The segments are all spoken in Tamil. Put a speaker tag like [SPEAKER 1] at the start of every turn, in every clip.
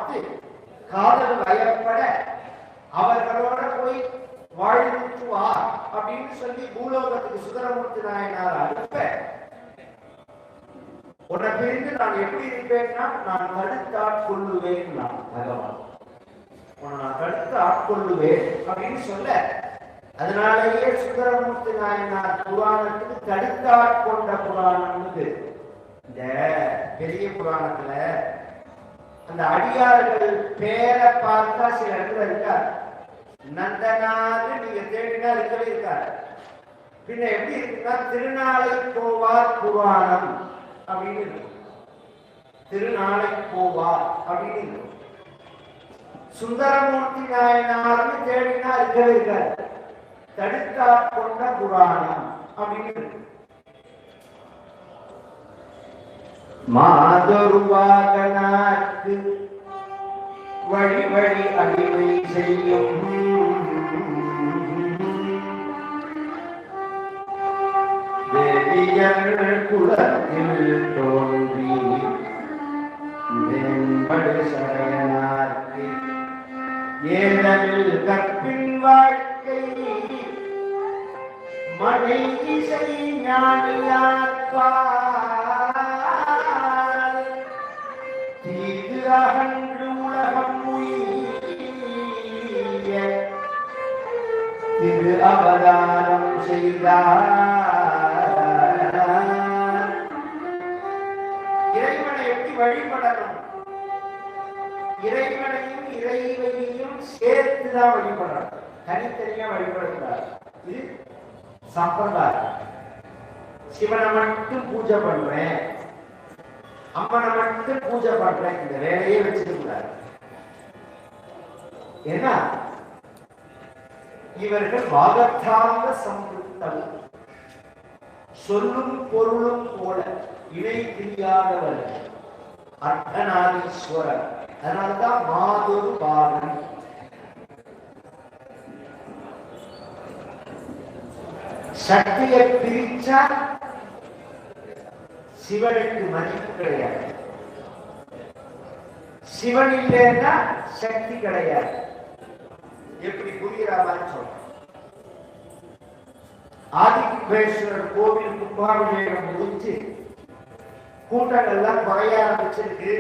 [SPEAKER 1] பார்த்து காதல் வயப்பட அவர்களோட போய் வாழ்ந்துட்டு வா அப்படின்னு சொல்லி பூலோகத்துக்கு சுந்தரமூர்த்தி நாயனார் அனுப்ப, உன்னை பிரிந்து நான் எப்படி இருப்பேன்னா நான் தடுத்து ஆட்கொள்ளுவேன். நான் பகவான் உன்னை நான் தடுத்து ஆட்கொள்ளுவேன் அப்படின்னு சொல்ல, அதனாலேயே சுந்தரமூர்த்தி நாயனார் புராணத்துக்கு தடுத்து ஆட்கொண்ட புராணம்னு இந்த பெரிய புராணத்துல அந்த அடியார்கள் பேரை பார்த்தா சில இடத்துல இருக்காரு. நந்தனாக நீங்க தேடினா இருக்கவே இருக்காரு. பின்ன எப்படி இருக்குன்னா திருநாளை போவார் புராணம் அப்படின்னு இருக்கும். திருநாளை போவார் அப்படின்னு இருக்கும். சுந்தரமூர்த்தி நாயனார்னு தேடினா இருக்கவே இருக்காரு. தடுத்தா கொண்ட புராணம் அப்படின்னு இருக்கு. மாதொருவாகனாக்கு வழி வழி அடிமை செய்யும் தேவியர் குலத்தில் தோன்றி மேம்படு சடையனார்க்கு ஏதமில் கற்பின் வாழ்க்கை மழை இசை ஞானியாற்பார் தீது அகன்று உலகம் உய்ய திரு அவதாரம் செய்தார். இறைவனை எப்படி வழிபடணும்? இறைவனையும் இறைவனையும் சேர்த்துதான் வழிபடணும், தனித்தனியா வழிபடக்கூடாது. இது சம்பிரதாயம். சிவனை மட்டும் பூஜை பண்றேன், அம்மனை மட்டும் பூஜை பண்றேன், இந்த வேலையே வச்சிருக்கிறார். ஏன்னா இவர்கள் வாகத்தாங்க சம்புத்தம், சொல்லும் பொருளும் போல இணை தெரியாதவர்கள், அர்த்தநாதீஸ்வரர். அதனால்தான் மாதொரு பாகன். சக்தியை பிரிச்சா சிவனுக்கு மதிப்பு கிடையாது, சிவன் இல்லைன்னா சக்தி கிடையாது. எப்படி புரிகிறாமான்னு சொல்ற. ஆதிகும்பேஸ்வரர் கோவில் கும்பாபிஷேகம் முடிச்சு கூட்டங்கள்லாம் குறைய ஆரம்பிச்சிருக்கு.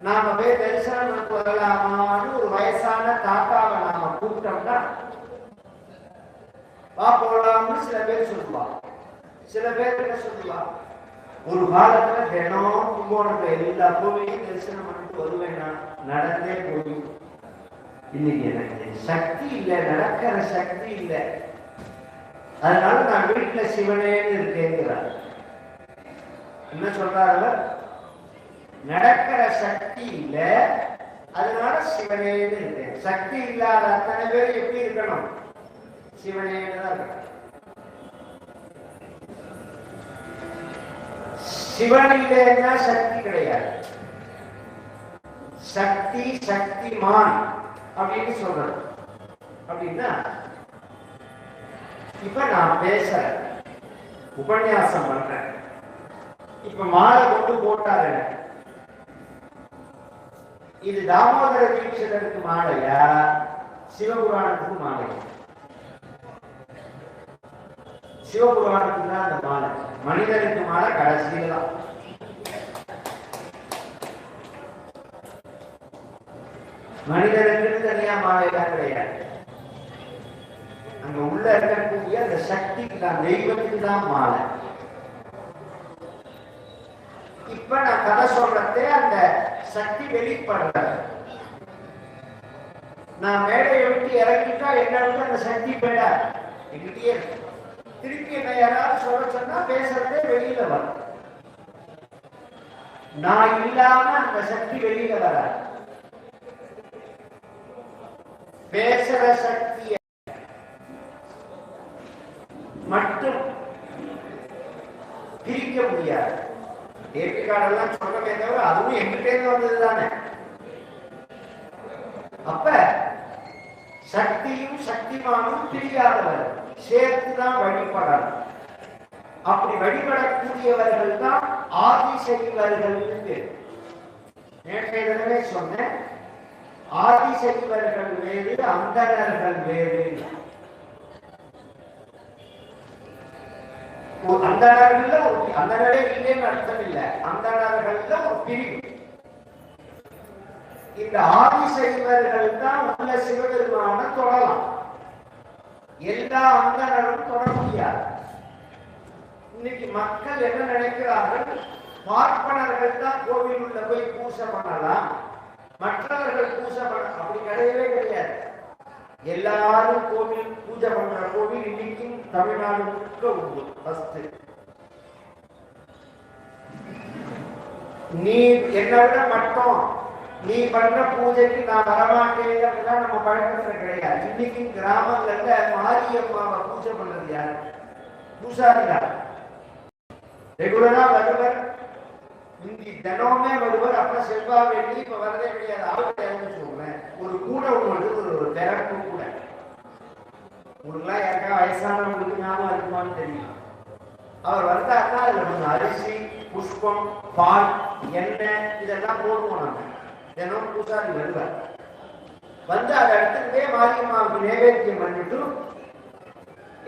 [SPEAKER 1] நாம போய் தரிசனம் வரலாமான்னு ஒரு வயசான தாத்தாவை நாம கூப்பிட்டோம்னா வா போலாம்னு சில பேர் சொல்லுவா. சில பேர் என்ன சொல்லுவா, ஒரு காலத்துல தினம் கும்போணத்துல எல்லா கோவிலையும் தரிசனம் பண்ணிட்டு வருவேன்னா நடந்தே போய், இன்னைக்கு எனக்கு சக்தி இல்லை, நடக்கிற சக்தி இல்லை, அதனால நான் வீட்டுல சிவனேன்னு இருக்கேங்கிறார். என்ன சொல்றாரு? நடக்கிற சக்தி இல்லை, அதனால சிவனேன்னு இருக்கேன். சக்தி இல்லாத அத்தனை பேர் எப்படி இருக்கணும்? சிவனேன்னு தான் இருக்கணும். சிவன் இல்லைன்னா சக்தி கிடையாது. சக்தி சக்திமான் அப்படின்னு சொல்றது. அப்படின்னா இப்ப நான் பேசுறேன், உபன்யாசம் பண்றேன், இப்ப மாலை கொண்டு போட்டாரு. இது தாமோதர தீட்சிதருக்கு மாலையா, சிவபுராணத்துக்கு மாலையா? சிவபுராணத்துக்கு தான் அந்த மாலை. மனிதனுக்கு மாலை கடைசியில தான். மனிதனுக்கு தனியா மாலையெல்லாம் கிடையாது. அங்க உள்ள இருக்கக்கூடிய அந்த சக்திக்கு தான், தெய்வத்துக்கு தான் மாலை. இப்ப நான் கதை சொல்றதே அந்த சக்தி வெளிப்படுற. நான் மேடையை விட்டு இறங்கிட்டா என்ன அந்த சக்தி போயிடா எங்கிட்டே இருக்கு. திருப்பி என்ன யாராவது சொல்ல சொன்னா பேசுறதே வெளியில வரும். நான் இல்லாம அந்த சக்தி வெளியில வராது. பேசுற சக்திய மட்டும் பிரிக்க முடியாது. ஏற்காடெல்லாம் சொல்றமே தவிர அதுவும் எங்கிட்டே வந்ததுதானே. அப்ப சக்தியும் சக்திமானும் பிரியாதவர், சேர்த்துதான் வழிபடணும். அப்படி வழிபடக்கூடியவர்கள் தான் ஆதிசைவர்கள். நேற்றைய தினமே சொன்னேன், ஆதிசைவர்கள் வேறு, அந்தணர்கள் வேறு. அந்தணரே இல்லைன்னு அர்த்தம் இல்லை, அந்தணர்கள்ல ஒரு பிரிவு. இந்த ஆதிசைவர்கள் தான் உள்ள சிவபெருமான தொடலாம், எல்லா அந்தணரும் தொட முடியாது. இன்னைக்கு மக்கள் என்ன நினைக்கிறார்கள், பார்ப்பனர்கள் தான் கோவில் உள்ள போய் பூசை பண்ணலாம், மற்றவர்கள் பூஜை பண்ண, அப்படி கிடையவே கிடையாது. எல்லாரும் கோவில் பூஜை பண்ற கோவில் இன்னைக்கும் தமிழ்நாடு முழுக்க உண்டு. ஃபர்ஸ்ட் நீ என்னை விட மட்டும் நீ பண்ற பூஜைக்கு நான் வரமாட்டேன் அப்படின்னா நம்ம பழக்கத்துல கிடையாது. இன்னைக்கு கிராமங்கள்ல மாரியம்மாவை பூஜை பண்றது யாரு? பூசாரியார். ரெகுலரா வருவர், இன்றைக்கு தினமே வருவர். அப்ப செல்வா வேண்டி இப்ப வரதே கிடையாது. ஆளுநர் சொல்றேன், ஒரு கூட உங்களுக்கு ஒரு திறப்பு கூட. உங்களுக்குலாம் யாருக்கா வயசானவங்களுக்கு ஞாபகம் இருக்குமான்னு தெரியும். அவர் வந்தாருன்னா அதுல கொஞ்சம் அரிசி, புஷ்பம், பால், எண்ணெய் இதெல்லாம் போடுவோம். நாங்க தினம் பூசாரி வருவார். வந்து அதை எடுத்துக்கிட்டே மாரியம்மாவுக்கு நைவேத்தியம் பண்ணிட்டு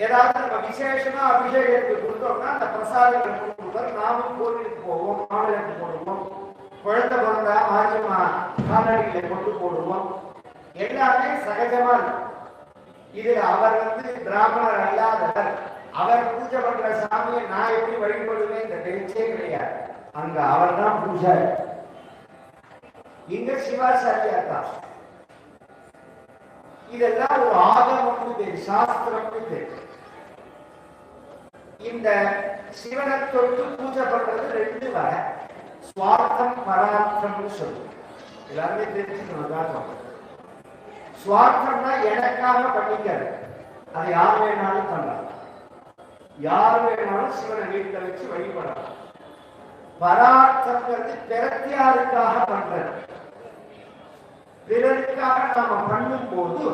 [SPEAKER 1] ஏதாவது நம்ம விசேஷமா அபிஷேகத்துக்கு கொடுத்தோம்னா அந்த பிரசாதங்களை கொடுப்பார். நாமும் கோவிலுக்கு போவோம், மாவிளக்கு போடுவோம், குழந்தை பிறந்தா மாரியம்மா காலடிகளை கொண்டு போடுவோம். எல்லாமே சகஜமா இருக்கும். இதுல அவர் பிராமணர் அல்லாதவர், அவர் பூஜை பண்ற சாமியை நான் எப்படி வழிபடுவேன் இந்த பேச்சே கிடையாது. அங்க அவர் தான் பூஜாரி. இங்க சிவாச்சாரியா தான். இதெல்லாம் ஒரு ஆகமம்னு பேரு, சாஸ்திரம்னு பேரு. இந்த சிவனை தொட்டு பூஜை பண்றது ரெண்டு வகை, சுவார்த்தம் பரார்த்தம்னு சொல்லுவோம். எல்லாருமே தெரிஞ்சுக்கணும். சுவார்த்தம்னா எனக்காக பண்ணிக்கிறது, அதை யார் வேணாலும் பண்ணலாம், யார் வேணாலும் சிவனை வீட்டில் வச்சு வழிபடலாம். பரார்த்தம்ங்கிறது பிறத்தியாருக்காக பண்றது. பிறருக்காக நாம பண்ணும் போது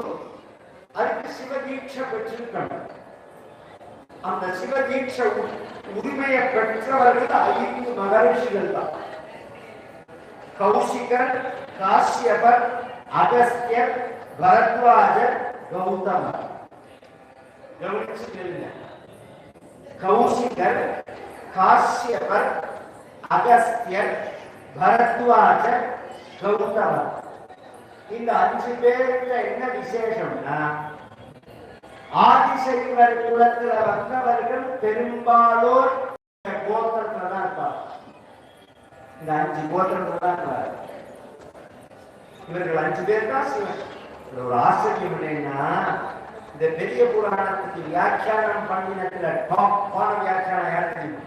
[SPEAKER 1] அதுக்கு சிவதீட்சை பெற்றிருக்கணும். அந்த சிவதீட்சை உரிமையை பெற்றவர்கள் 5 மகரிஷிகள் தான். கௌசிகர், காசியபர், அகஸ்தியர், பரத்வாஜர், கௌதமர். கவனிச்சு கேளுங்க. கௌசிகர், காசியபர், அகஸ்தியர், பரத்வாஜர், கௌதமர். இந்த 5 பேருக்கு என்ன விசேஷம்னா, ஆதிசைவர் குலத்துல வந்தவர்கள் பெரும்பாலோர் கோத்திரத்துல தான் இருப்பார். இந்த 5 கோத்திரத்துல தான் இருப்பார். இவர்கள் 5 பேர் தான் சிவன். ஒரு ஆச்சரியம் என்னன்னா, இந்த பெரிய புராணத்துக்கு வியாக்கியானம் பண்ணினத்துல டாப்பான வியாக்கியானம் யார் தெரியுமா?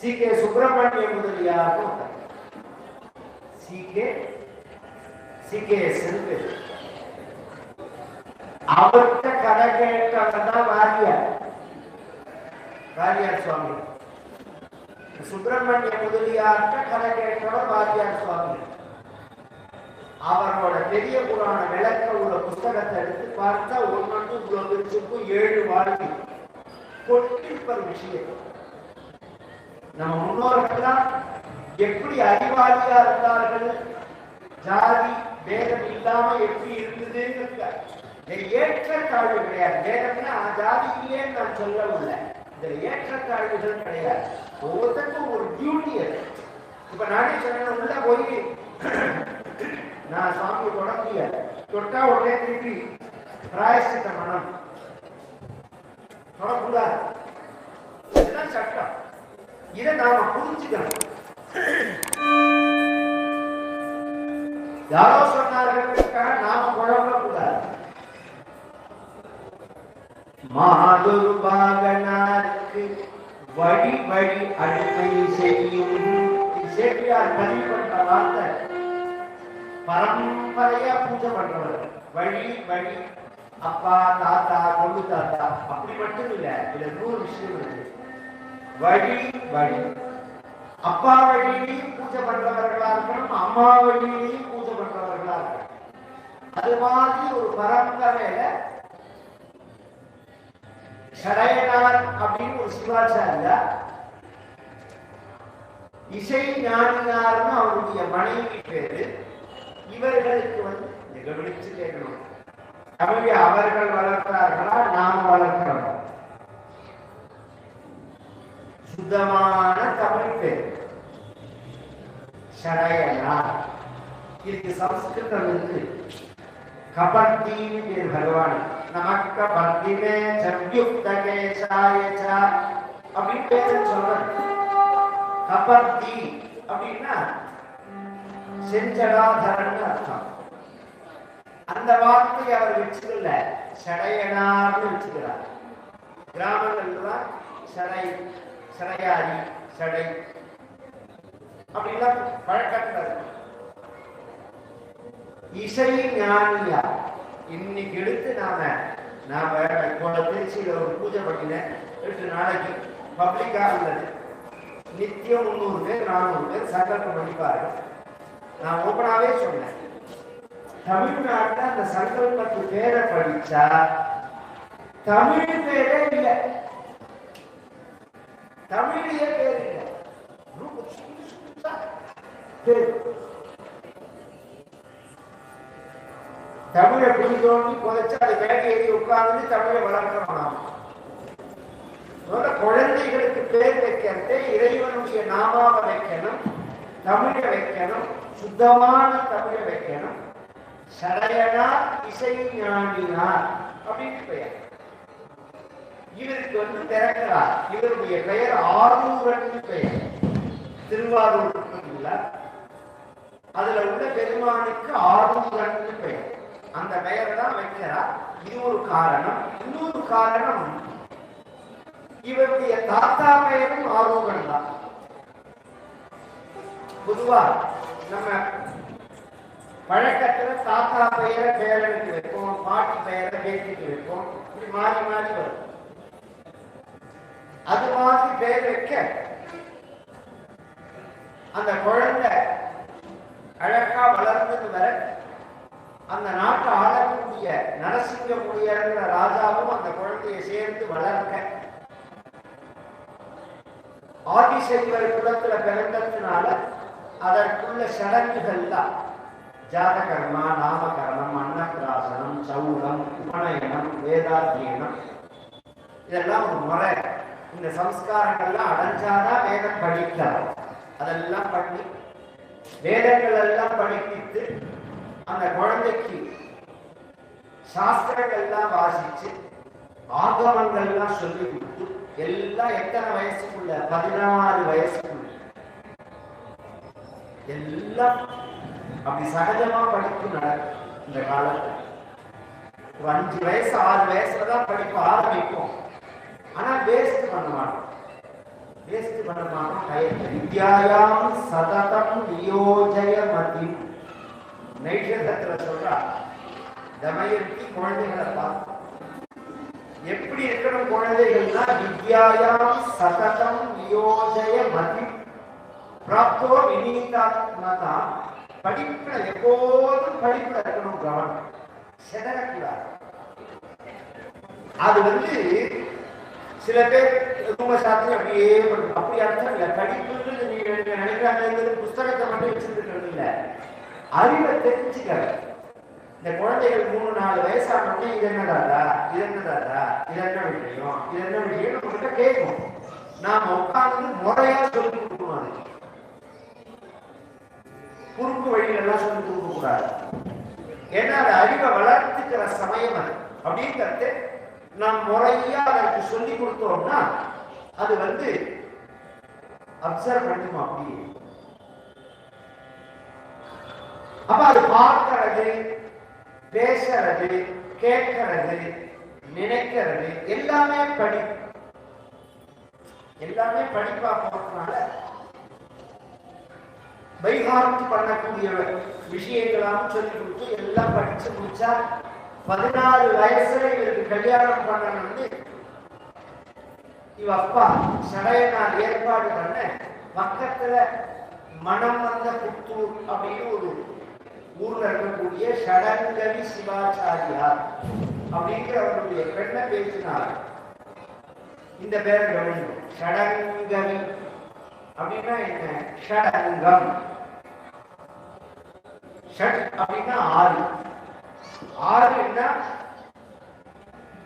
[SPEAKER 1] சி.கே. சுப்பிரமணிய முதலியாரும் சி.கே. செல்வி. அவர்கிட்ட கதை கேட்டவர்தான் வாரியார் சுவாமி. சுப்பிரமணிய முதலியார்கிட்ட கதை கேட்டவர் வாரியார் சுவாமி. அவரோட பெரிய புராண விளக்க உள்ள புத்தகத்தை எடுத்து பார்த்தா ஒன்று இவ்வளவு 7 வாழ்க்கை கொட்டிருப்பர் விஷயம். நம்ம முன்னோர்கள்லாம் எப்படி அறிவாளியா இருந்தார்கள், ஜாதி வேதம் இல்லாம எப்படி இருந்ததுன்னு ஏற்றத்தாழ்வு கிடையாது. வேதம்னா ஜாதி இல்லைன்னு நான் சொல்லவில்லை. இதுல ஏற்றத்தாழ்வுகள் கிடையாது. ஒவ்வொருத்தருக்கும் ஒரு டியூட்டி அது. இப்ப நானே சொன்ன உள்ள போய் நான் சாமி தொட முடியாது. தொட்டா உடனே திருப்பி பிராயசித்த மனம் தொடக்கூடாது. இதுதான் சட்டம். இதை நாம புரிஞ்சுக்கணும். யாரோ சொன்னார்களுக்காக நாம குழம்ப கூடாது. மாதுர்பாகனாருக்கு வழி வழி அடிமை செய்யும் சேப்பியார் பதிவு பண்ற வார்த்தை. பரம்பரையா பூஜை பண்றவர் வழி வழி, அப்பா தாத்தா கொண்டு தாத்தா அப்படி மட்டும் இல்ல. இதுல 100 விஷயம் இருக்கு. வழி வழி, அப்பா வழியிலையும் பூஜை பண்றவர்களா இருக்கணும், அம்மா வழியிலையும் பூஜை பண்றவர்களா இருக்கணும். அது மாதிரி ஒரு பரம்பரையில சடையனார் அப்படின்னு ஒரு சிவாச்சாரியா இசை ஞானியார்னு அவருடைய மனைவி பேரு. இவர்களுக்கு வந்து கவனிச்சு கேட்கணும், தமிழை அவர்கள் வளர்க்கிறார்களா நாம் வளர்க்கிறோம்? சுத்தமான தமிழ் பேர் ஷடயனார். இதுக்கு சம்ஸ்கிருதம் இருக்கு, கபர்தீன்னு பேர் பகவான். நமக்க பர்திமே சத்யுக்த கேசாயச்ச அப்படின்னு பேர் சொல்றாரு. கபர்தி அப்படின்னா செஞ்சடாதரன் அர்த்தம். அந்த வார்த்தை அவர் வச்சுக்கல, ஷடயனார்னு வச்சுக்கிறார். கிராமங்கள்ல தான் ஷடை, ஷடையாரி, ஷடை அப்படிலாம் பழக்கத்துல இருக்கும். இசை ஞானியா இன்னைக்கு எடுத்து நாம திருச்சியில ஒரு பூஜை பண்ணினேன். 8 நாளைக்கு பப்ளிக்கா உள்ளது. நித்தியம் 300 பேர் 400 பேர் சங்கல்பம் பண்ணிப்பார்கள். நான் ஓப்பனாவே சொன்னேன், தமிழ்நாட்டில் அந்த சங்கல்பத்து பேரை படிச்சா தமிழ் பேரே இல்லை, தமிழிய பேர் இல்லை. தமிழை புடி தோண்டி புதைச்சு அதை வேலை ஏறி உட்கார்ந்து தமிழை வளர்க்கிறோம். குழந்தைகளுக்கு பேர் வைக்கிறதே இறைவனுடைய நாமாவை வைக்கணும், தமிழை வைக்கணும், சுத்தமான தமிழை வைக்கணும். ஷடயனார் இசை ஞானினார் அப்படின்னு பெயர். இவருக்கு வந்து திறக்கிறார். இவருடைய பெயர் ஆரூரன் பெயர். திருவாரூர் அதுல உள்ள பெருமானுக்கு ஆரூரன் பெயர். அந்த பெயரை தான் வைக்கிறார். இது ஒரு காரணம். இன்னொரு காரணம், இவருடைய தாத்தா பெயரும் ஆரூரன் தான். பொதுவா நம்ம பழக்கத்துல தாத்தா பெயரை பேரனுக்கு வைப்போம், பாட்டி பெயரை பேட்டிக்கு வைப்போம், இப்படி மாறி மாறி வரும். அது மாதிரி பெயர் வைக்க அந்த குழந்தை அழகா வளர்ந்து வர அந்த நாட்டை ஆளக்கூடிய நரசிங்க முடியாங்கிற ராஜாவும் அந்த குழந்தையை சேர்ந்து வளர்க்க ஆதிசைவர் குலத்துல பிறந்ததுனால அதற்குள்ள சடங்குகள் தான் ஜாதகர்மா, நாமகரணம், அன்னப்பிராசனம், சௌலம், உபநயனம், வேதாத்தியனம், இதெல்லாம் ஒரு முறை. இந்த சம்ஸ்காரங்கள்லாம் அடைஞ்சாதான் வேதம் படிக்கலாம். அதெல்லாம் பண்ணி வேதங்கள் எல்லாம் படிப்பித்து அந்த குழந்தைக்கு சாஸ்திரங்கள்லாம் வாசிச்சு ஆகமங்கள்லாம் சொல்லி கொடுத்து எல்லாம் எத்தனை வயசுக்குள்ள 16 வயசுக்குள்ள எல்லாம் அப்படி சகஜமா படிப்பு நடக்கும். இந்த காலத்துல ஒரு 5 வயசு 6 வயசுலதான் படிப்பு ஆரம்பிக்கும். ஆனா வேஸ்ட் பண்ண மாட்டோம், வேஸ்ட் பண்ண மாட்டோம். வித்யாயாம் சததம் நியோஜய மதி நைஷதத்துல சொல்றா. தமயந்தி குழந்தைகளை பார்த்து எப்படி இருக்கணும் குழந்தைகள்னா, வித்யாயாம் சததம் நியோஜய மதி பிராப்தோ வினீதாத்மதா. படிப்புல எப்போதும் படிப்புல இருக்கணும் கவனம், செதறக்கூடாது. அது வந்து சில பேர் ரொம்ப சாத்தியம் அப்படியே அப்படி அர்த்தம் இல்லை. படிப்புன்னு நீங்க நினைக்கிறாங்க புஸ்தகத்தை மட்டும் வச்சிருக்கிறது இல்லை, அறிவை தெரிஞ்சுக்க. இந்த குழந்தைகள் 3-4 வயசானோடனே இது என்னதாதா, இது என்னதாதா, இது என்ன விஷயம், இது என்ன விஷயம் நம்ம கிட்ட கேட்கும். நாம உட்கார்ந்து முறையா சொல்லி கொடுக்கணும். அது குறுக்கு வழிகளெல்லாம் சொல்லி கொடுக்க கூடாது. ஏன்னா அது அறிவை வளர்த்துக்கிற சமயம் அது. அப்படிங்கிறது நாம் முறையா அதற்கு சொல்லி கொடுத்தோம்னா அது வந்து அப்சர்வ் பண்ணுமா. அப்படி அப்ப அது பார்க்கிறது, பேசுறது, கேட்கிறது, நினைக்கிறது எல்லாமே எல்லாமே படிப்பா போறதுனால பைஹார்ட் பண்ணக்கூடிய விஷயங்களாம் சொல்லி கொடுத்து எல்லாம் படிச்சு முடிச்சா 16 வயசுல இவருக்கு கல்யாணம் பண்ணணும்னு இவ அப்பா சடையனார் ஏற்பாடு பண்ண பக்கத்துல மனம் வந்த புத்தூர் அப்படின்னு ஒரு ஊர்ல இருக்கக்கூடிய ஷடங்கவி சிவாச்சாரியார் அப்படிங்கிற அவருடைய பெண்ணை பேசினார். இந்த பேரை கவனிக்கும். ஷடங்கவி அப்படின்னா என்ன? ஷடங்கம். ஷட் அப்படின்னா 6. 6 என்ன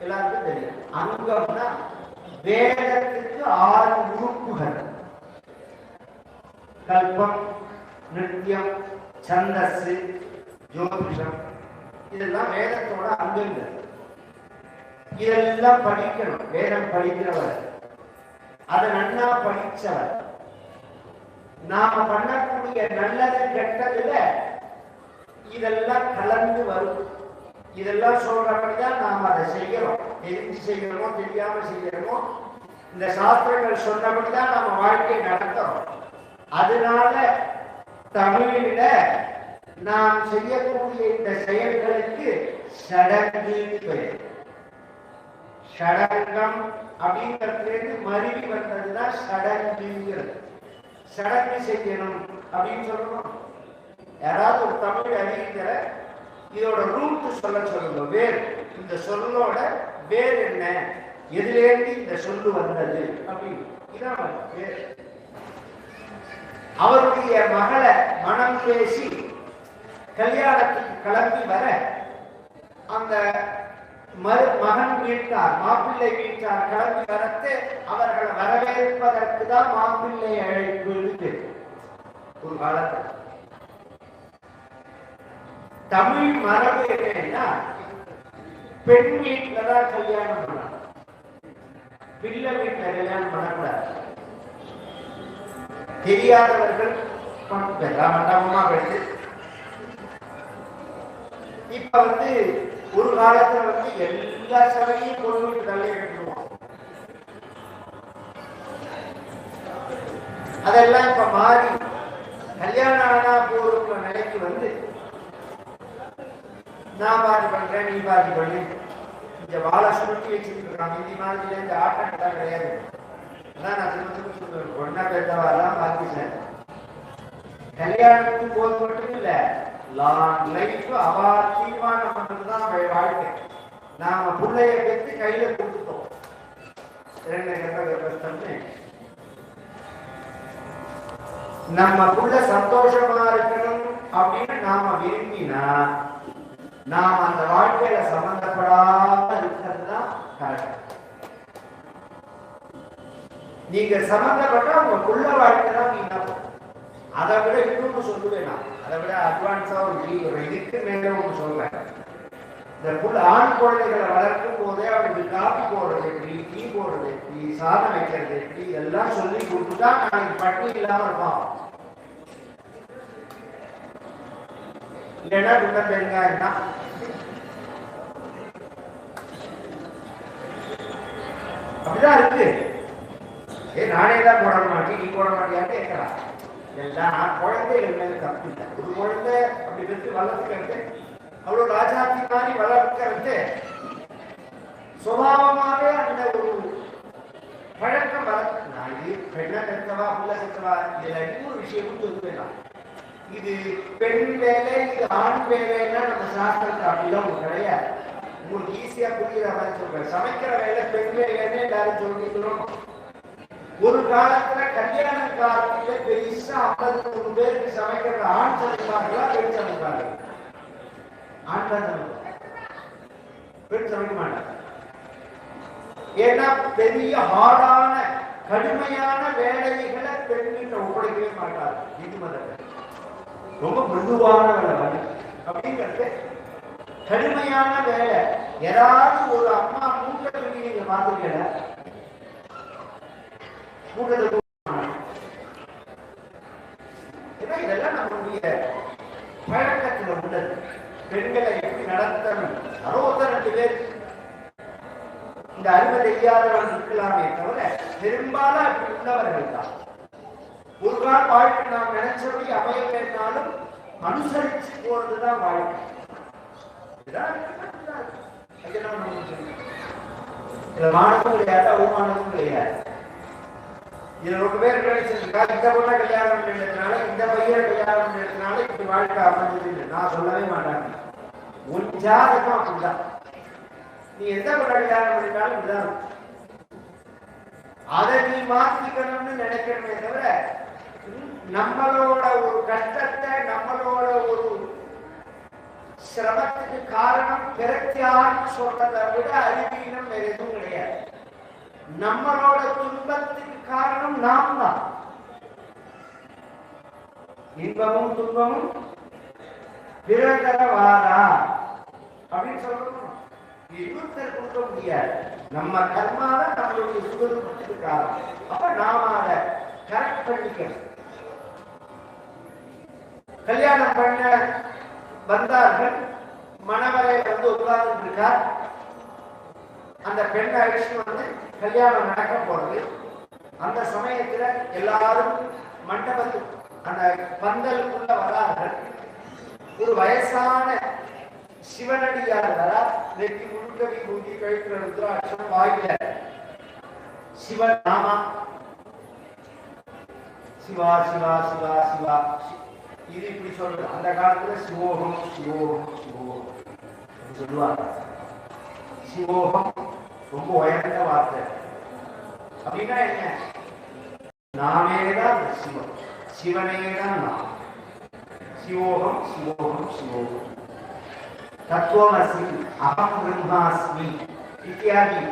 [SPEAKER 1] எல்லாருக்கும் தெரியும். அங்கம்னா வேதத்துக்கு 6 உறுப்புகள். கல்பம், நிருத்யம், சந்தஸ், ஜோதிஷம், இதெல்லாம் வேதத்தோட அங்கங்கள். இதெல்லாம் படிக்கணும். வேதம் படிக்கிறவர், அதை நன்னா படிச்சவர். நாம பண்ணக்கூடிய நல்லது கெட்டதுல இதெல்லாம் கலந்து வரும். இதெல்லாம் சொல்றபடிதான் நாம அதை செய்யறோம். தெரிஞ்சு செய்யறோமோ தெரியாம செய்யறோமோ, இந்த சாஸ்திரங்கள் சொன்னபடிதான் நம்ம வாழ்க்கையை நடத்துறோம். அதனால தமிழில நாம் செய்யக்கூடிய இந்த செயல்களுக்கு சடங்கு பெயர். ஷடங்கம் அப்படிங்கிறது மருவி வந்ததுதான் சடங்குங்கிறது. சடங்கு செய்யணும் அப்படின்னு சொல்லணும். யாராவது ஒரு தமிழ் அறிஞர இதோட ரூட் சொல்ல சொல்லுங்க. வேர், இந்த சொல்லோட வேர் என்ன, எதிலேருந்து இந்த சொல்லு வந்தது அப்படின்னு. இதான் வேர். அவருடைய மகளை மனம் பேசி கல்யாணத்துக்கு கிளம்பி வர அந்த மகன் வீட்டார், மாப்பிள்ளை வீட்டார் கிளம்பி வரத்து அவர்களை வரவேற்பதற்கு தான் மாப்பிள்ளை அழைப்பு இருக்கு. ஒரு காலத்தில் தமிழ் மரபு என்னன்னா, பெண் வீட்டுல தான் கல்யாணம் பண்ணலாம், பிள்ளை வீட்டுல கல்யாணம் பண்ணக்கூடாது. தெரியாதவர்கள் மண்டபமா கட்டு. இப்ப ஒரு காலத்துல எல்லா சபையும் பொருளுக்கு தள்ளி கட்டுவோம். அதெல்லாம் இப்ப மாறி கல்யாணம் ஆனா போற நிலைக்கு நான் பாதி பண்றேன், நீ பாதி பண்ணு. இந்த வாழை சுருட்டி வச்சுட்டு இருக்காங்க. இந்த மாதிரில இந்த ஆட்டம் தான் கிடையாது. அதான் நான் திரும்ப சொல்லுவேன், ஒன்னா பெற்றவாலாம் பார்த்துட்டேன். கல்யாணத்துக்கு போது மட்டும் இல்ல, லாங் லைஃப் அவா தீர்மானம் பண்றதுதான் வாழ்க்கை. நாம பிள்ளைய பெற்று கையில கொடுத்துட்டோம். நம்ம புள்ள சந்தோஷமா இருக்கணும் அப்படின்னு நாம விரும்பினா நாம் அந்த வாழ்க்கையில சம்பந்தப்படாம இருக்கிறது தான் கரெக்ட். நீங்க சம்பந்தப்பட்டா உங்க புள்ள வாழ்க்கை தான் நீங்க. அதை விட இன்னொன்னு சொல்லுவேன், அதை விட அட்வான்ஸா ஒரு இதுக்கு மேல ஒன்று சொல்றேன். இந்த புள்ள ஆண் குழந்தைகளை வளர்க்கும் போதே அவனுக்கு காப்பி போடுறது எப்படி, டீ போடுறது எப்படி, சாதம் வைக்கிறது எப்படி, இதெல்லாம் சொல்லி கொடுத்துதான் நாளைக்கு பட்டி இல்லாம இருப்பான். இல்லைன்னா குண்ட பெருங்காயம் தான். அப்படிதான் இருக்கு. நானே தான் போட மாட்டேன், நீ போட மாட்டியான்னு கேட்கலாம். எல்லாம் குழந்தைகள் மேல தப்பு இல்லை. ஒரு குழந்தை அப்படி வச்சு வளர்த்துக்கிறது, அவ்வளவு ராஜாத்தி மாதிரி வளர்க்கிறது சுபாவமாவே அந்த ஒரு பழக்கம் வளர்த்து. நான் இது பெண்ணை கற்றவா புள்ள கற்றவா இதுல இன்னொரு விஷயமும் சொல்லுவேன். இது பெண் வேலை, இது ஆண் வேலைன்னா நம்ம சாஸ்திரத்தை அப்படிலாம் ஒன்று கிடையாது. உங்களுக்கு ஈஸியா புரியுற மாதிரி சொல்றேன். சமைக்கிற வேலை பெண் வேலைன்னு எல்லாரும் சொல்லிக்கிறோம். ஒரு காலத்துல கல்யாண காலத்துல பெருசா 53 பேருக்கு சமைக்கிற ஆண் சமைப்பார்களா, பெண் சமைப்பார்கள்? ஆண் தான் சமைப்பாங்க, பெண் சமைக்க மாட்டாங்க. ஏன்னா பெரிய ஹார்டான கடுமையான வேலைகளை பெண்கிட்ட ஒப்படைக்கவே மாட்டாங்க. நீதிமன்றத்தில் ரொம்ப மிருதுவான வேலை அப்படிங்கிறது கடுமையான வேலை. ஏதாவது ஒரு அம்மா மூட்டை துணி நீங்க பார்த்துக்கல, இதெல்லாம் நம்மளுடைய பழக்கத்தில் உள்ளது. பெண்களை எப்படி நடத்தணும், 62 பேர் இந்த அருமை தெரியாதவர்கள் இருக்கலாமே தவிர பெரும்பாலும் அப்படி உள்ளவர்கள் தான். ஒரு நாள் வாழ்க்கை நாம் நினைச்சபடி அமையலைனாலும் அனுசரிச்சு போறதுதான் வாழ்க்கை. இதுல மானமும் கிடையாது, அவமானமும் கிடையாது. இதுல ரொம்ப பேர் நினைச்சிருக்கா, இந்த பொண்ணை கல்யாணம் பண்ணினால, இந்த பையனை கல்யாணம் பண்ணினால இப்படி வாழ்க்கை அமைஞ்சது. நான் சொல்லவே மாட்டாங்க. உன் ஜாதகம் அப்படிதான். நீ எந்த பொண்ணை கல்யாணம் பண்ணினாலும் இப்படிதான். அதை நீ மாத்திக்கணும்னு நினைக்கணுமே தவிர நம்மளோட ஒரு கஷ்டத்தை நம்மளோட ஒரு சிரமத்துக்கு காரணம் பிறத்தியான்னு சொல்றதை விட அறிவீனம் வேற எதுவும் கிடையாது. நம்மளோட துன்பத்துக்கு காரணம் நாம் தான். இன்பமும் துன்பமும் பிறந்தரவாரா அப்படின்னு சொல்லணும். இன்னொருத்தர் கொடுக்க முடியாது. நம்ம கர்மாவை நம்மளுடைய சுகதுக்கத்துக்கு காரணம். அப்ப நாம அதை கரெக்ட் பண்ணிக்கணும். கல்யாணம் பண்ண வந்தார்கள். மணவரை வந்து உட்கார்ந்து இருக்கார். அந்த பெண் அழைச்சி வந்து கல்யாணம் நடக்க போறது. அந்த சமயத்துல எல்லாரும் மண்டபத்துக்கு அந்த பந்தலுக்குள்ள வரார்கள். ஒரு வயசான சிவனடியார் வரா. நெற்றி முழுக்கவி கூட்டி கழுத்துல ருத்ராட்சம் வாயில சிவநாமா சிவா சிவா சிவா சிவா இது இப்படி சொல்றது. அந்த காலத்துல சிவோகம் சிவோகம் சிவோகம் சொல்லுவாங்க. சிவோகம் ரொம்ப உயர்ந்த வார்த்தை. அப்படின்னா என்ன? நாமேதான் சிவம், சிவனேதான் நாம். சிவோகம் சிவோகம் சிவோகம் தத்துவமசி அகம் பிரம்மாஸ்மி இத்தியாதி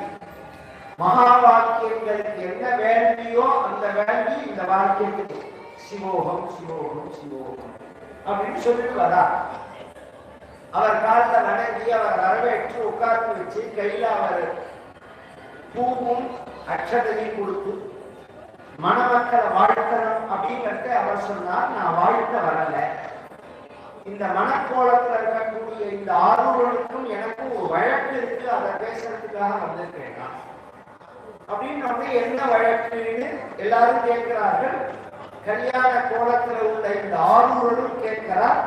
[SPEAKER 1] மகா வாக்கியங்களுக்கு என்ன வேண்டியோ அந்த வேண்டி இந்த வாக்கியத்துக்கு சிவோகம் சிவோகம் சிவோகம் அப்படின்னு சொல்லிட்டு வரா. அவர் காலத்தை வணங்கி அவர் வரவேற்று உட்கார்ந்து வச்சு கையில அவர் பூவும் அக்ஷதையும் கொடுத்து மணமக்களை வாழ்த்தணும் அப்படிங்கிறத அவர் சொன்னார். நான் வாழ்த்த வரல. இந்த மனக்கோலத்தில் இருக்கக்கூடிய இந்த ஆர்வங்களுக்கும் எனக்கும் ஒரு வழக்கு இருக்கு. அதை பேசுறதுக்காக வந்திருக்கேன் அப்படின்னு வந்து என்ன வழக்குன்னு எல்லாரும் கேட்கிறார்கள். கல்யாண கோலத்தில் உள்ள இந்த ஆர்வங்களும் கேட்கிறார்.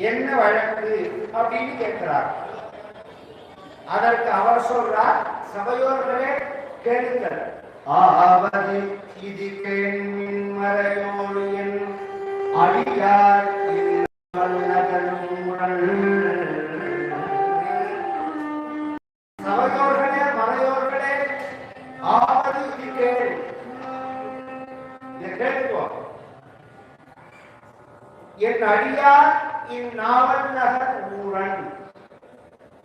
[SPEAKER 1] என்ன வழக்கு அப்படின்னு கேட்கிறார். அதற்கு அவர் சொல்றார், சபையோர்களே கேளுங்கள். ஆவது இது கேள்வின் மறையோடு என் அடியார் சபையோர்களே மறையோர்களே ஆவது இது கேள். இதை கேட்போ. என் அடியார் இந்நாவல் நகர் ஊரன்.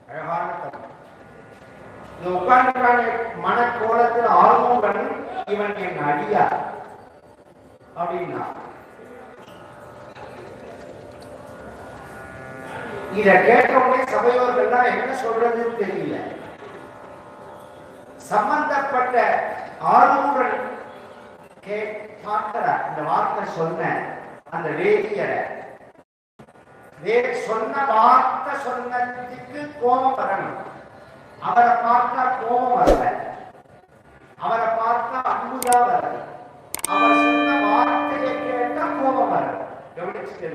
[SPEAKER 1] அழகான தமிழ். உட்கார்ந்து மனக்கோலத்தில் ஆர்வங்கள் இவன் என் அடியார் அப்படின்னா இத கேட்டவுடனே சபையோர்கள் என்ன சொல்றதுன்னு தெரியல. சம்பந்தப்பட்ட ஆர்வங்கள் பார்க்கிறார். இந்த வார்த்தை சொன்ன அந்த வேதியரை சொன்ன வார்த்தை சொன்னதுக்கு கோபம் வரணும். அவரை பார்த்தா கோபம் வரல, அவரை பார்த்தா அன்புதான் வரல. அவர் சொன்ன வார்த்தையை கேட்டா கோபம் வரல. கவனிச்சு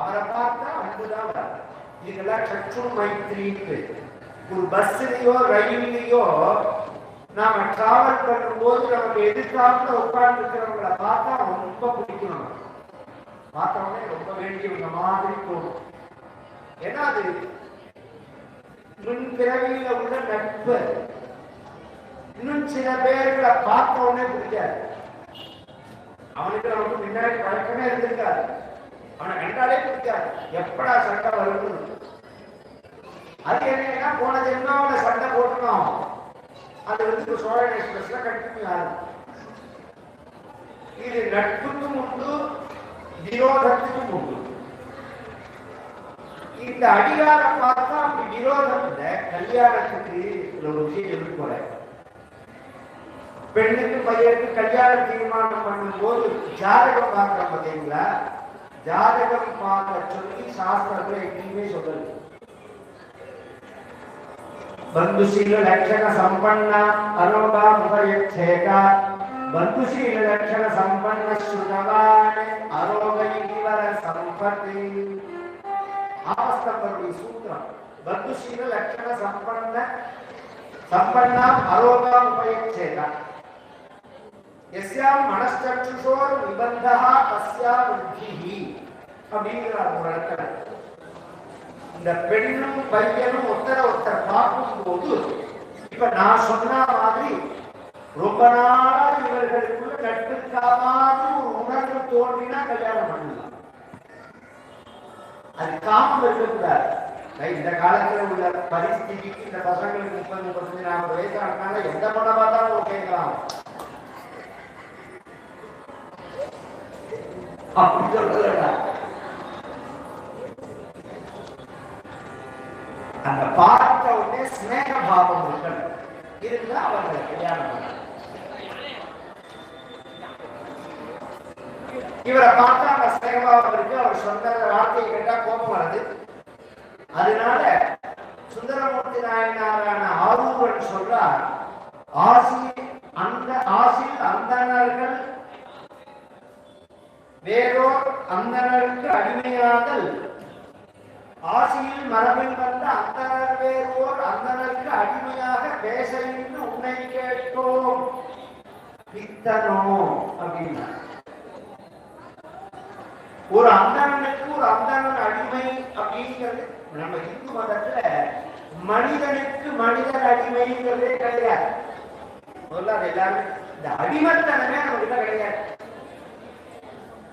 [SPEAKER 1] அவரை பார்த்தா அன்புதான் வரல. இதெல்லாம் சற்று மைத்திரிக்கு. ஒரு பஸ்லயோ ரயிலையோ நாம டிராவல் பண்ணும் போது நமக்கு எதிர்காலத்துல உட்கார்ந்து இருக்கிறவங்களை பார்த்தா ரொம்ப பிடிக்கணும். பார்த்தவொடனே ரொம்ப வேண்டியவங்க மாதிரி தோணும். ஏன்னா அது முன் பிறவியில உள்ள நட்பு. இன்னும் சில பேர்களை பார்த்த உடனே பிடிக்காது. அவனுக்கு நமக்கு முன்னாடி பழக்கமே இருந்திருக்காது. அவனை கண்டாலே பிடிக்காது. எப்படா சண்டை வருது? அது என்னன்னா போன ஜென்மாவோட சண்டை போட்டுனோம். அது வந்து சோழன் எக்ஸ்பிரஸ்ல கண்டினியூ ஆகும். இது நட்புக்கும் உண்டு, விரோதத்துக்கும் உண்டு. இந்த அடியாரம் பார்த்தா அப்படி விரோதம் இல்லை. கல்யாணத்துக்கு ஒரு விஷயம் சொல்லி போற பெண்ணுக்கு பையனுக்கு கல்யாணம் தீர்மானம் பண்ணும் போது ஜாதகம் பார்க்கிறோம் பார்த்தீங்களா? ஜாதகம் பார்க்க சொல்லி சாஸ்திரத்துல எங்கேயுமே சொல்லல. बंधुशील लक्षण संपन्न अनोगा मुखयच्छेक बंधुशील लक्षण संपन्न श्रुतवान अरोगयिवर संपत्ति आस्तंभरुडी सूत्र बंधुशील लक्षण संपन्न अरोगा मुखयच्छेक यस्यां मनश्चक्षुषोर निबन्धः तस्या बुद्धिः அப்படிங்கற ஒரு இடத்துல இந்த பெண்ணும் பையனும் ஒருத்தர ஒருத்தர் பார்க்கும் போது இப்ப நான் சொன்ன மாதிரி ரொம்ப நாளா இவர்களுக்குள்ள கட்டுக்காமாத ஒரு உணர்வு தோன்றினா கல்யாணம் பண்ணலாம். அது காமம் இருக்கக்கூடாது. இந்த காலத்துல உள்ள பரிஸ்திதிக்கு இந்த பசங்களுக்கு 30-40 வயசு ஆனால எந்த படம் பார்த்தாலும் கேட்கலாம். அப்படி சொல்றதா அந்த பார்த்த உடனே ஸ்நேக பாவம் இருக்கணும். இருந்தா அவங்க கல்யாணம் பண்ண. இவரை பார்த்தா அந்த ஸ்நேகபாவம் இருக்கு. அவர் சொந்த வார்த்தையை கேட்டா கோபம் வருது. அதனால சுந்தரமூர்த்தி நாயனாரான ஆரூரன் சொல்றார், அந்த ஆசில் அந்தணர்கள் வேறோர் அந்தணருக்கு அடிமையாதல், ஆசியில் மரபில் வந்த அந்தணர் வேறோர் அந்தணருக்கு அடிமையாக பேச என்று உன்னை கேட்டோம் பித்தனோ அப்படின்னா. ஒரு அந்தணனுக்கு ஒரு அந்தணன் அடிமை அப்படிங்கிறது நம்ம இந்து மதத்துல மனிதனுக்கு மனிதன் அடிமைங்கிறதே கிடையாது. எல்லாரும் இந்த அடிமைத்தனமே நம்ம கிட்ட கிடையாது.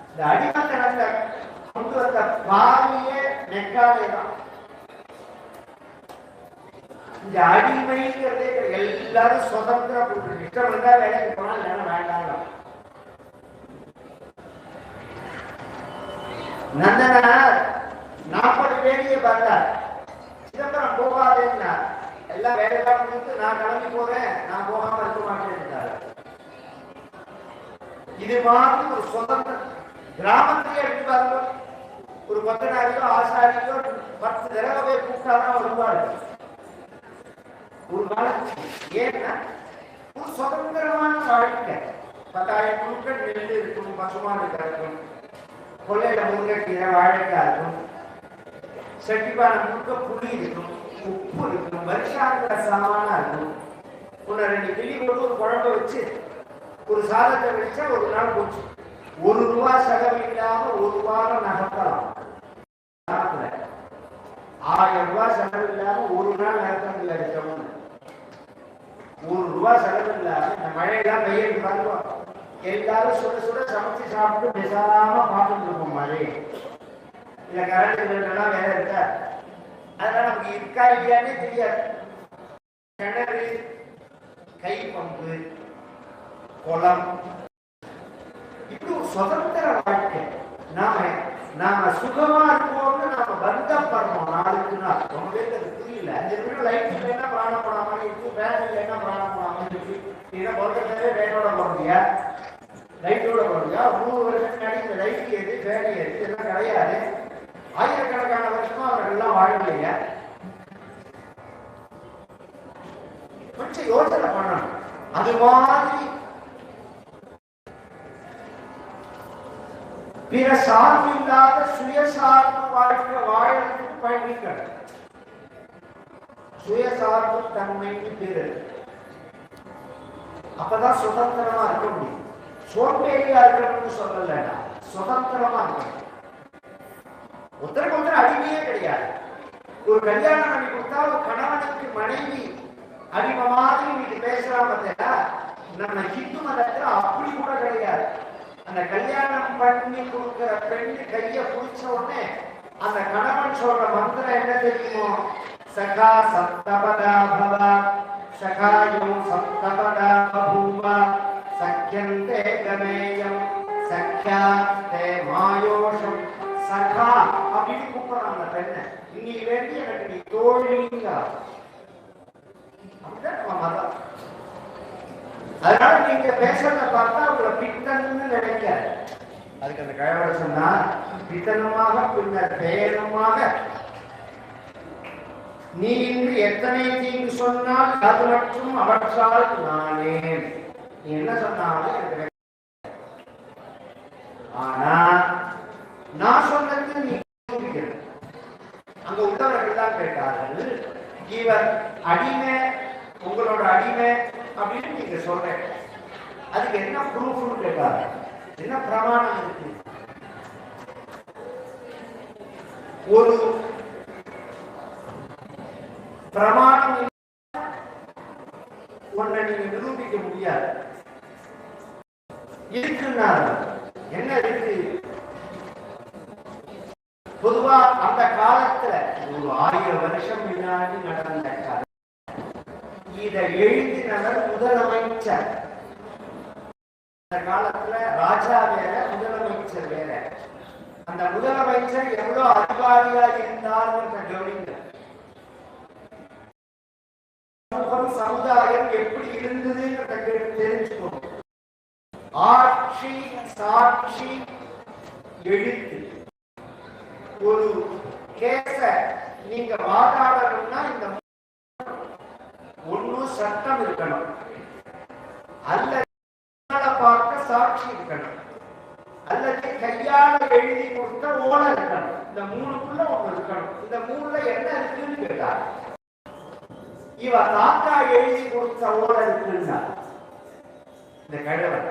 [SPEAKER 1] இந்த அடிமைத்தனத்தை கொண்டு வந்த பாவியே நெக்காலே தான். இந்த அடிமைங்கிறதே எல்லாரும் சுதந்திர இஷ்டம் இருந்தா வேலைக்கு போனா இல்லைன்னா வேண்டாம். நந்தனார் 40 பேரையே பார்த்தார். சிதம்பரம் போகாதேன்னா எல்லாம் வேலையெல்லாம் முடித்து நான் கிளம்பி போறேன், நான் போகாம இருக்க மாட்டேன். இது மாதிரி ஒரு சுதந்திர கிராமத்திலே எடுத்து பாருங்க. ஒரு கொத்தனாரியோ ஆசாரியோ 10 தடவை போய் கூப்பிட்டாதான் வருவாரு ஒரு காலம். ஏன்னா ஒரு சுதந்திரமான வாழ்க்கை. 10,000 குழுக்கள் நெல் இருக்கும், பசுமாடு இருக்கும், கொள்ளையில முருங்கைக்கீரை வாழைக்காய் இருக்கும், செட்டிப்பான முழுக்க புளி இருக்கும், உப்பு இருக்கும், வருஷாந்திர சாமானா இருக்கும். 1-2 கிளி போட்டு ஒரு குழம்பு வச்சு ஒரு சாதத்தை வச்சா ஒரு நாள் போச்சு. ₹1 செலவு இல்லாம ஒரு வாரம் நகர்த்தலாம். 1000 ரூபாய் செலவு இல்லாம ஒரு நாள் நகர்த்தல இருக்கணும். ₹1 செலவு இல்லாம இந்த மழையெல்லாம் பெய்யறது பாருவோம். எல்லாரும் சுட சுட சமைச்சு சாப்பிட்டு பேசாம பார்த்துட்டு இருக்கோம். மழை இல்ல கரண்ட் எல்லாம் வேற இருக்கா, அதனால நமக்கு இருக்கா இல்லையானே தெரியாது. கிணறு, கை பம்பு, குளம், இப்படி ஒரு சுதந்திர வாழ்க்கை. நாம சுகமா இருக்கோம்னு நாம வருத்தப்படுறோம் நாளுக்கு நாள். ரொம்ப பேருக்கு அது புரியல. 5 நிமிஷம் லைட் இல்லைன்னா பிராணம் போடாம இருக்கு, ஃபேன் இல்லைன்னா பிராணம் போடாம இருக்கு. ஏன்னா பொறுத்தவரை வேனோட போடுறியா, லைட்டோட போடுறியா? 3 வருஷம் முன்னாடி இந்த லைட் ஏது, ஃபேன் ஏது, இதெல்லாம் கிடையாது. ஆயிரக்கணக்கான வருஷமா அவர்கள் எல்லாம் வாழலையா? கொஞ்சம் யோசனை பண்ணணும். அது மாதிரி பிற சார்பு இல்லாத சுயசார்பு வாழ்க்கை வாழறதுக்கு பயணிக்கிறது. சுயசார்பு தன்மைக்கு பேரு. அப்பதான் சுதந்திரமா இருக்க முடியும். சோம்பேறியா இருக்கணும்னு சொல்லல, சுதந்திரமா இருக்கணும். ஒருத்தருக்கு ஒருத்தர் அடிமையே கிடையாது. ஒரு கல்யாணம் பண்ணி கொடுத்தா ஒரு கணவனுக்கு மனைவி அடிமை மாதிரி இன்னைக்கு பேசலாம். பார்த்தா நம்ம ஹிந்து மதத்துல அப்படி கூட கிடையாது. அந்த கல்யாணம் பண்ணி கொடுக்கிற பெண்ணு கைய புடிச்ச உடனே அந்த கணவன் சொல்ற மந்திரம் என்ன தெரியுமோ? சகா சப்தபதா பவ, சகாயோ சப்தபதா பபூவ, சக்கியந்தே கமேயம், சக்கியாந்தே மாயோஷம். சகா அப்படின்னு கூப்பிடுறான் அந்த பெண்ணை. இன்னைக்கு வேண்டி எனக்கு நீ தோழிங்க. அப்படிதான் நம்ம மதம். அதனால நீங்க பேசுறத பார்த்தா உங்களை பித்தன்னு நினைக்க. அதுக்கு அந்த கழவர சொன்னா, பித்தனுமாக பின்னர் பெயருமாக நீ இன்று எத்தனை தீங்கு சொன்னால் அது மற்றும் அவற்றால் நானே. நீ என்ன சொன்னாலும் எனக்கு, ஆனா நான் சொன்னது நீ அங்க உள்ளவர்கள் தான் கேட்டார்கள். இவர் அடிமை, உங்களோட அடிமை அப்படின்னு நீங்க சொல்றேன், அதுக்கு என்ன ப்ரூஃப்னு கேட்டாங்க. என்ன பிரமாணம் இருக்கு? ஒரு பிரமாணம் ஒன்றை நீங்க நிரூபிக்க முடியாது. இருக்குன்னாரு என்ன இருக்கு? பொதுவா அந்த காலத்துல ஒரு 1000 வருஷம் முன்னாடி நடந்த கதை. இதை எழுதினவர் முதலமைச்சர். அந்த காலத்துல ராஜா வேற, முதலமைச்சர் வேற. அந்த முதலமைச்சர் எவ்வளவு அதிகாரியா இருந்தார் கவனிங்க. சமுதாயம் எப்படி இருந்தது தெரிஞ்சுக்கணும். ஆட்சி, சாட்சி, எழுத்து. ஒரு கேஸ நீங்க வாதாடணும்னா இந்த ஒண்ணு சட்டம் இருக்கணும், அல்லது பார்க்க சாட்சி இருக்கணும், அல்லது கையால எழுதி கொடுத்த ஓலை இருக்கணும். இந்த மூணுக்குள்ள ஒண்ணு இருக்கணும். இந்த மூணுல என்ன இருக்குன்னு கேட்டார். இவ தாத்தா எழுதி கொடுத்த ஓலை இருக்குன்னா இந்த கழவன்